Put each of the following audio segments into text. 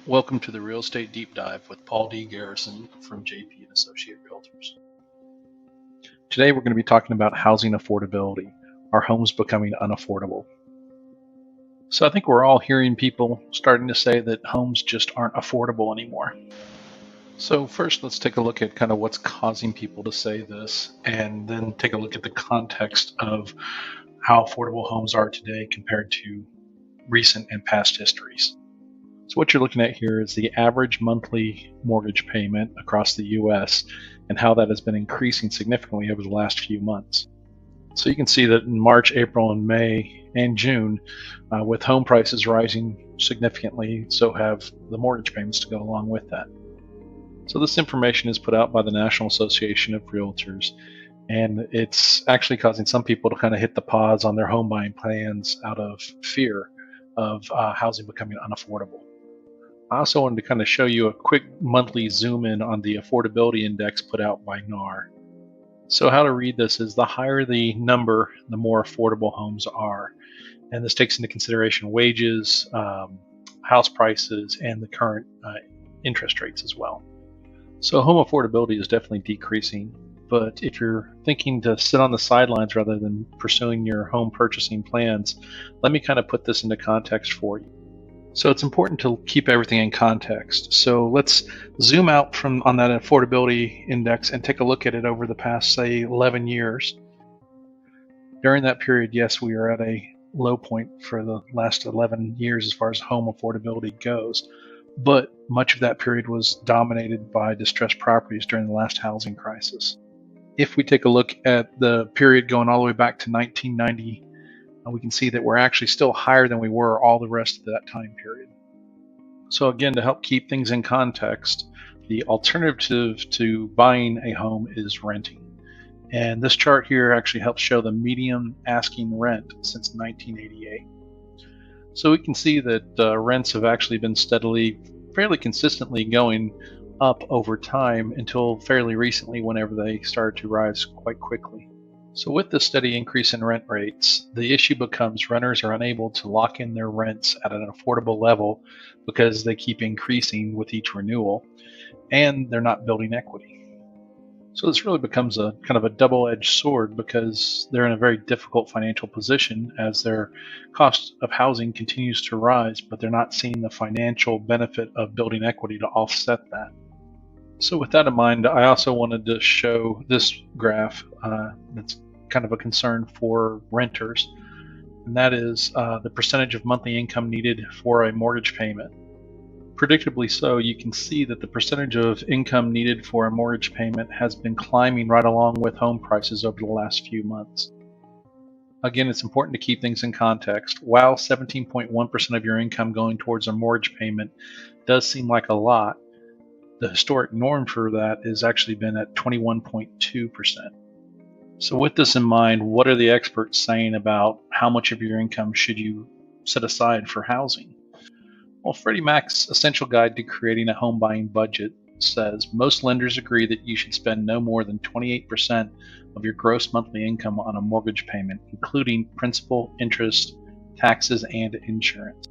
Welcome to the Real Estate Deep Dive with Paul D. Garrison from JP and Associate Realtors. Today we're going to be talking about housing affordability, our homes becoming unaffordable. So I think we're all hearing people starting to say that homes just aren't affordable anymore. So first let's take a look at kind of what's causing people to say this, and then take a look at the context of how affordable homes are today compared to recent and past histories. So what you're looking at here is the average monthly mortgage payment across the U.S. and how that has been increasing significantly over the last few months. So you can see that in March, April, and May, and June, with home prices rising significantly, so have the mortgage payments to go along with that. So this information is put out by the National Association of Realtors, and it's actually causing some people to kind of hit the pause on their home buying plans out of fear of housing becoming unaffordable. I also wanted to kind of show you a quick monthly zoom in on the affordability index put out by NAR. So how to read this is the higher the number, the more affordable homes are. And this takes into consideration wages, house prices, and the current interest rates as well. So home affordability is definitely decreasing. But if you're thinking to sit on the sidelines rather than pursuing your home purchasing plans, let me kind of put this into context for you. So it's important to keep everything in context. So let's zoom out on that affordability index and take a look at it over the past, say, 11 years. During that period, yes, we are at a low point for the last 11 years as far as home affordability goes, but much of that period was dominated by distressed properties during the last housing crisis. If we take a look at the period going all the way back to 1990, we can see that we're actually still higher than we were all the rest of that time period. So again, to help keep things in context, the alternative to buying a home is renting. And this chart here actually helps show the median asking rent since 1988. So we can see that rents have actually been fairly consistently going up over time until fairly recently, whenever they started to rise quite quickly. So with the steady increase in rent rates, the issue becomes renters are unable to lock in their rents at an affordable level because they keep increasing with each renewal, and they're not building equity. So this really becomes a kind of a double-edged sword, because they're in a very difficult financial position as their cost of housing continues to rise, but they're not seeing the financial benefit of building equity to offset that. So with that in mind, I also wanted to show this graph that's kind of a concern for renters, and that is the percentage of monthly income needed for a mortgage payment. Predictably so, you can see that the percentage of income needed for a mortgage payment has been climbing right along with home prices over the last few months. Again, it's important to keep things in context. While 17.1% of your income going towards a mortgage payment does seem like a lot, the historic norm for that has actually been at 21.2%. So with this in mind, what are the experts saying about how much of your income should you set aside for housing? Well, Freddie Mac's Essential Guide to Creating a Home Buying Budget says most lenders agree that you should spend no more than 28% of your gross monthly income on a mortgage payment, including principal, interest, taxes, and insurance.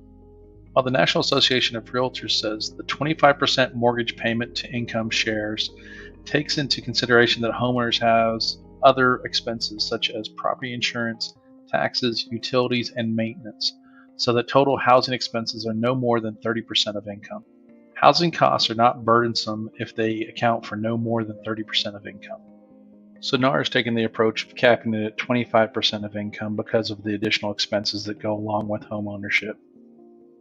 While the National Association of Realtors says the 25% mortgage payment to income shares takes into consideration that homeowners have other expenses such as property insurance, taxes, utilities, and maintenance, so that total housing expenses are no more than 30% of income. Housing costs are not burdensome if they account for no more than 30% of income. So NAR is taking the approach of capping it at 25% of income because of the additional expenses that go along with home ownership.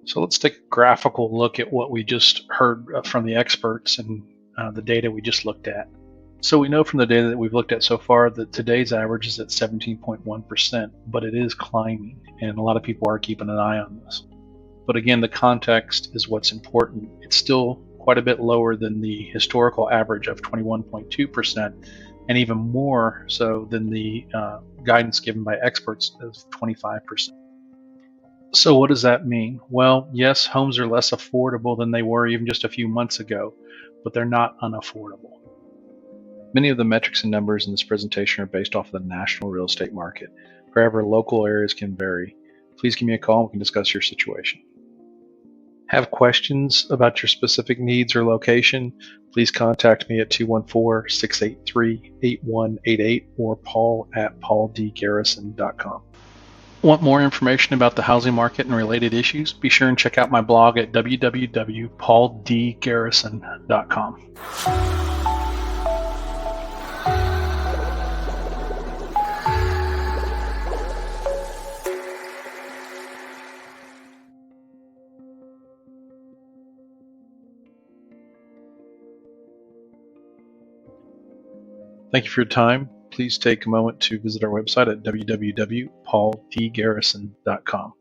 So let's take a graphical look at what we just heard from the experts and the data we just looked at. So we know from the data that we've looked at so far that today's average is at 17.1%, but it is climbing, and a lot of people are keeping an eye on this. But again, the context is what's important. It's still quite a bit lower than the historical average of 21.2%, and even more so than the guidance given by experts of 25%. So what does that mean? Well, yes, homes are less affordable than they were even just a few months ago, but they're not unaffordable. Many of the metrics and numbers in this presentation are based off of the national real estate market. However, local areas can vary. Please give me a call and we can discuss your situation. Have questions about your specific needs or location? Please contact me at 214-683-8188 or paul@pauldgarrison.com. Want more information about the housing market and related issues? Be sure and check out my blog at www.pauldgarrison.com. Thank you for your time. Please take a moment to visit our website at www.pauldgarrison.com.